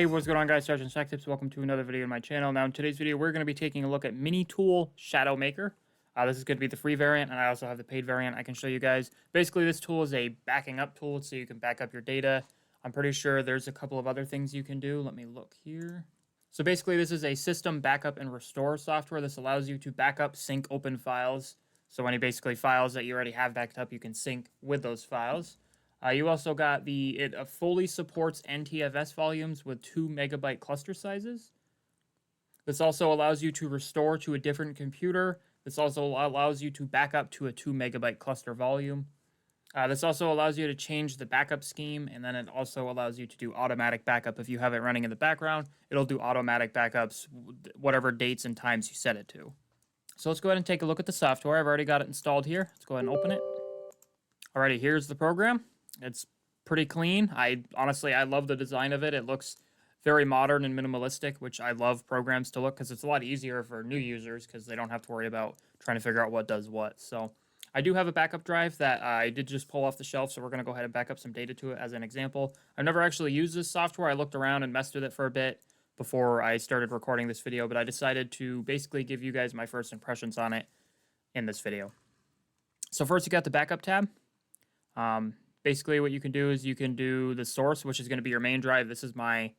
Hey, what's going on, guys? SargeantsTechTips. Welcome to another video on my channel. Now, in today's video, we're going to be taking a look at MiniTool Shadow Maker. This is going to be the free variant, and I also have the paid variant I can show you guys. Basically, this tool is a backing up tool, so you can back up your data. I'm pretty sure there's a couple of other things you can do. Let me look here. So basically, this is a system backup and restore software. This allows you to back up, sync open files. So any basically files that you already have backed up, you can sync with those files. You also got it fully supports NTFS volumes with 2 megabyte cluster sizes. This also allows you to restore to a different computer. This also allows you to back up to a 2 megabyte cluster volume. This also allows you to change the backup scheme, and then it also allows you to do automatic backup. If you have it running in the background, it'll do automatic backups, whatever dates and times you set it to. So let's go ahead and take a look at the software. I've already got it installed here. Let's go ahead and open it. Alrighty, here's the program. It's pretty clean. Honestly, I love the design of it. It looks very modern and minimalistic, which I love programs to look because it's a lot easier for new users because they don't have to worry about trying to figure out what does what. So I do have a backup drive that I did just pull off the shelf, so we're going to go ahead and back up some data to it as an example. I've never actually used this software. I looked around and messed with it for a bit before I started recording this video, but I decided to basically give you guys my first impressions on it in this video. So first, you got the backup tab. Basically, what you can do is you can do the source, which is going to be your main drive. This is my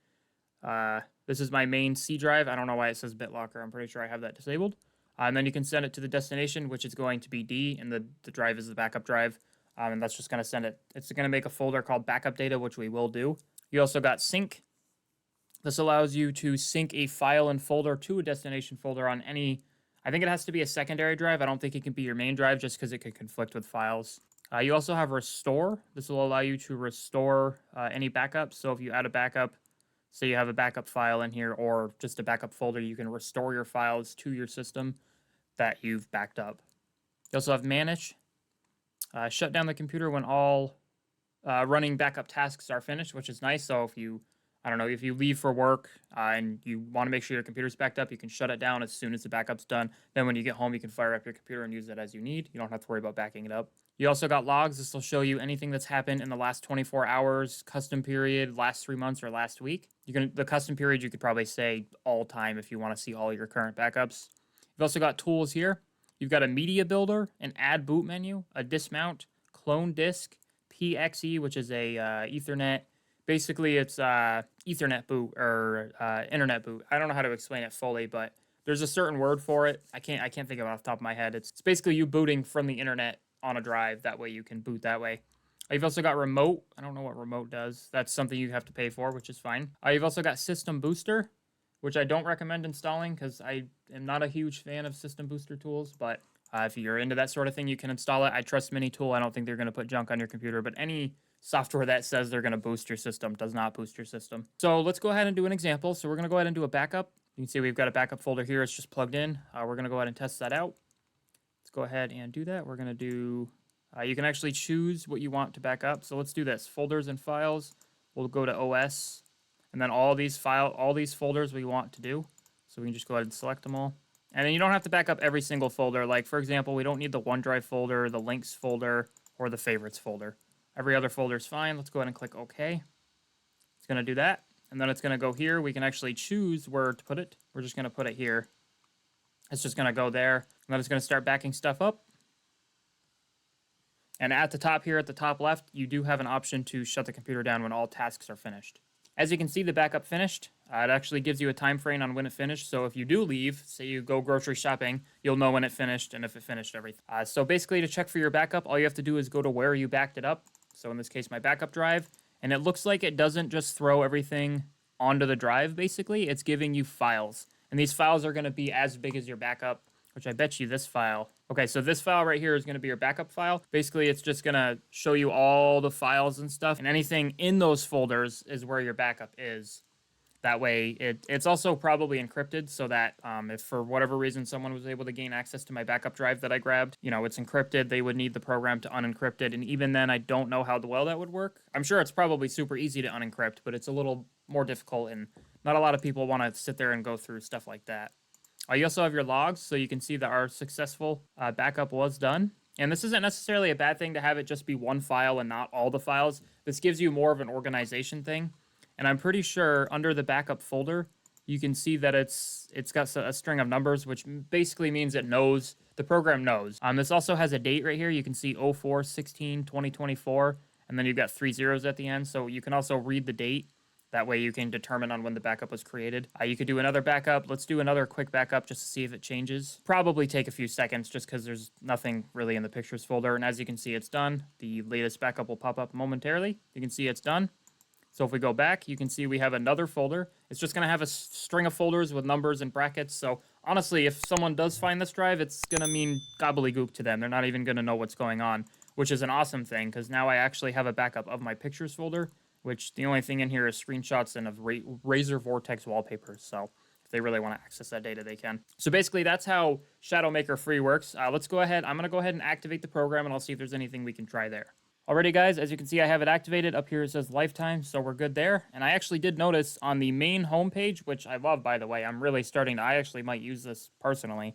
main C drive. I don't know why it says BitLocker. I'm pretty sure I have that disabled. And then you can send it to the destination, which is going to be D, and the drive is the backup drive. And that's just going to send it. It's going to make a folder called backup data, which we will do. You also got sync. This allows you to sync a file and folder to a destination folder on any. I think it has to be a secondary drive. I don't think it can be your main drive just because it could conflict with files. You also have restore. This will allow you to restore any backups. So if you add a backup, say you have a backup file in here or just a backup folder, you can restore your files to your system that you've backed up. You also have manage. Shut down the computer when all running backup tasks are finished, which is nice. So if you leave for work and you want to make sure your computer's backed up, you can shut it down as soon as the backup's done. Then when you get home, you can fire up your computer and use it as you need. You don't have to worry about backing it up. You also got logs. This will show you anything that's happened in the last 24 hours, custom period, last 3 months, or last week. The custom period, you could probably say all time if you want to see all your current backups. You've also got tools here. You've got a media builder, an add boot menu, a dismount, clone disk, PXE, which is a Ethernet. Basically, it's Ethernet boot or internet boot. I don't know how to explain it fully, but there's a certain word for it. I can't think of it off the top of my head. It's basically you booting from the internet on a drive. That way you can boot that way. You've also got remote. I don't know what remote does. That's something you have to pay for, which is fine. You've also got system booster, which I don't recommend installing because I am not a huge fan of system booster tools, but if you're into that sort of thing, you can install it. I trust MiniTool. I don't think they're going to put junk on your computer, but any software that says they're going to boost your system does not boost your system. So let's go ahead and do an example. So we're going to go ahead and do a backup. You can see we've got a backup folder here. It's just plugged in. We're going to go ahead and test that out. Let's go ahead and do that. We're going to do, you can actually choose what you want to back up. So let's do this. Folders and files. We'll go to OS. And then all these folders we want to do. So we can just go ahead and select them all. And then you don't have to back up every single folder. Like, for example, we don't need the OneDrive folder, the links folder, or the favorites folder. Every other folder is fine. Let's go ahead and click OK. It's going to do that. And then it's going to go here. We can actually choose where to put it. We're just going to put it here. It's just going to go there. And then it's going to start backing stuff up. And at the top here, at the top left, you do have an option to shut the computer down when all tasks are finished. As you can see, the backup finished. It actually gives you a time frame on when it finished. So if you do leave, say you go grocery shopping, you'll know when it finished and if it finished everything. So basically, to check for your backup, all you have to do is go to where you backed it up. So in this case, my backup drive. And it looks like it doesn't just throw everything onto the drive, basically. It's giving you files. And these files are going to be as big as your backup, which I bet you this file. Okay, so this file right here is going to be your backup file. Basically, it's just going to show you all the files and stuff. And anything in those folders is where your backup is. That way, it's also probably encrypted so that if for whatever reason someone was able to gain access to my backup drive that I grabbed, it's encrypted. They would need the program to unencrypt it. And even then, I don't know how well that would work. I'm sure it's probably super easy to unencrypt, but it's a little more difficult. And not a lot of people want to sit there and go through stuff like that. You also have your logs, so you can see that our successful backup was done. And this isn't necessarily a bad thing to have it just be one file and not all the files. This gives you more of an organization thing. And I'm pretty sure under the backup folder, you can see that it's got a string of numbers, which basically means it knows, the program knows. This also has a date right here. You can see 04/16/2024, and then you've got 3 zeros at the end. So you can also read the date. That way you can determine on when the backup was created. You could do another backup. Let's do another quick backup just to see if it changes. Probably take a few seconds just because there's nothing really in the pictures folder. And as you can see, it's done. The latest backup will pop up momentarily. You can see it's done. So if we go back, you can see we have another folder. It's just going to have a string of folders with numbers and brackets. So honestly, if someone does find this drive, it's going to mean gobbledygook to them. They're not even going to know what's going on, which is an awesome thing because now I actually have a backup of my pictures folder, which the only thing in here is screenshots and of Razor Vortex wallpapers. So if they really want to access that data, they can. So basically, that's how Shadow Maker Free works. Let's go ahead. I'm going to go ahead and activate the program, and I'll see if there's anything we can try there. Alrighty, guys, as you can see, I have it activated. Up here it says lifetime, so we're good there. And I actually did notice on the main homepage, which I love, by the way, I'm really starting to, I actually might use this personally.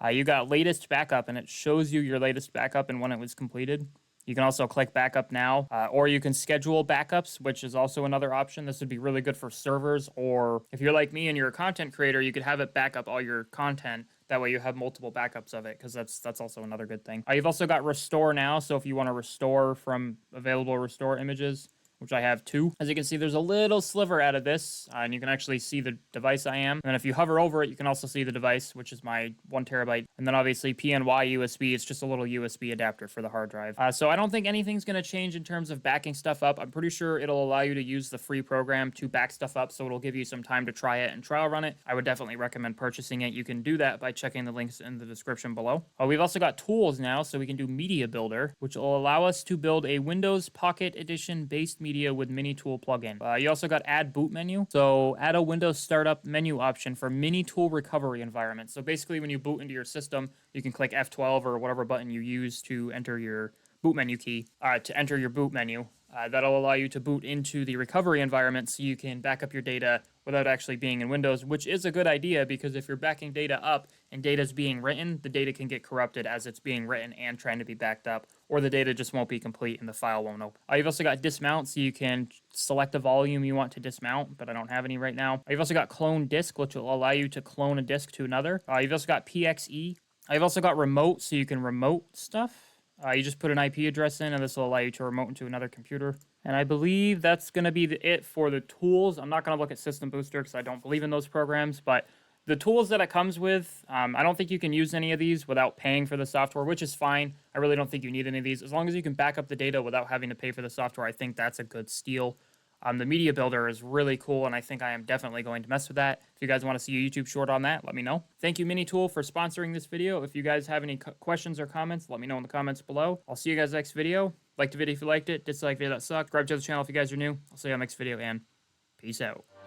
You got latest backup, and it shows you your latest backup and when it was completed. You can also click backup now, or you can schedule backups, which is also another option. This would be really good for servers, or if you're like me and you're a content creator, you could have it back up all your content. That way you have multiple backups of it, because that's also another good thing. You've also got restore now, so if you want to restore from available restore images, which I have 2. As you can see, there's a little sliver out of this, and you can actually see the device I am. And then if you hover over it, you can also see the device, which is my 1 terabyte. And then obviously PNY USB, it's just a little USB adapter for the hard drive. So I don't think anything's going to change in terms of backing stuff up. I'm pretty sure it'll allow you to use the free program to back stuff up, so it'll give you some time to try it and trial run it. I would definitely recommend purchasing it. You can do that by checking the links in the description below. We've also got tools now, so we can do Media Builder, which will allow us to build a Windows Pocket Edition based media with MiniTool plugin. You also got Add Boot Menu. So add a Windows Startup menu option for MiniTool recovery environment. So basically when you boot into your system, you can click F12 or whatever button you use to enter your boot menu key, to enter your boot menu. That'll allow you to boot into the recovery environment so you can back up your data without actually being in Windows, which is a good idea because if you're backing data up and data's being written, the data can get corrupted as it's being written and trying to be backed up, or the data just won't be complete and the file won't open. You've also got dismount, so you can select a volume you want to dismount, but I don't have any right now. You've also got clone disk, which will allow you to clone a disk to another. You've also got PXE. You've also got remote, so you can remote stuff. You just put an IP address in, and this will allow you to remote into another computer. And I believe that's going to be it for the tools. I'm not going to look at System Booster because I don't believe in those programs, but the tools that it comes with, I don't think you can use any of these without paying for the software, which is fine. I really don't think you need any of these. As long as you can back up the data without having to pay for the software, I think that's a good steal. The Media Builder is really cool, and I think I am definitely going to mess with that. If you guys want to see a YouTube short on that, let me know. Thank you, MiniTool, for sponsoring this video. If you guys have any questions or comments, let me know in the comments below. I'll see you guys next video. Like the video if you liked it. Dislike video that sucked. Subscribe to the channel if you guys are new. I'll see you on the next video, and peace out.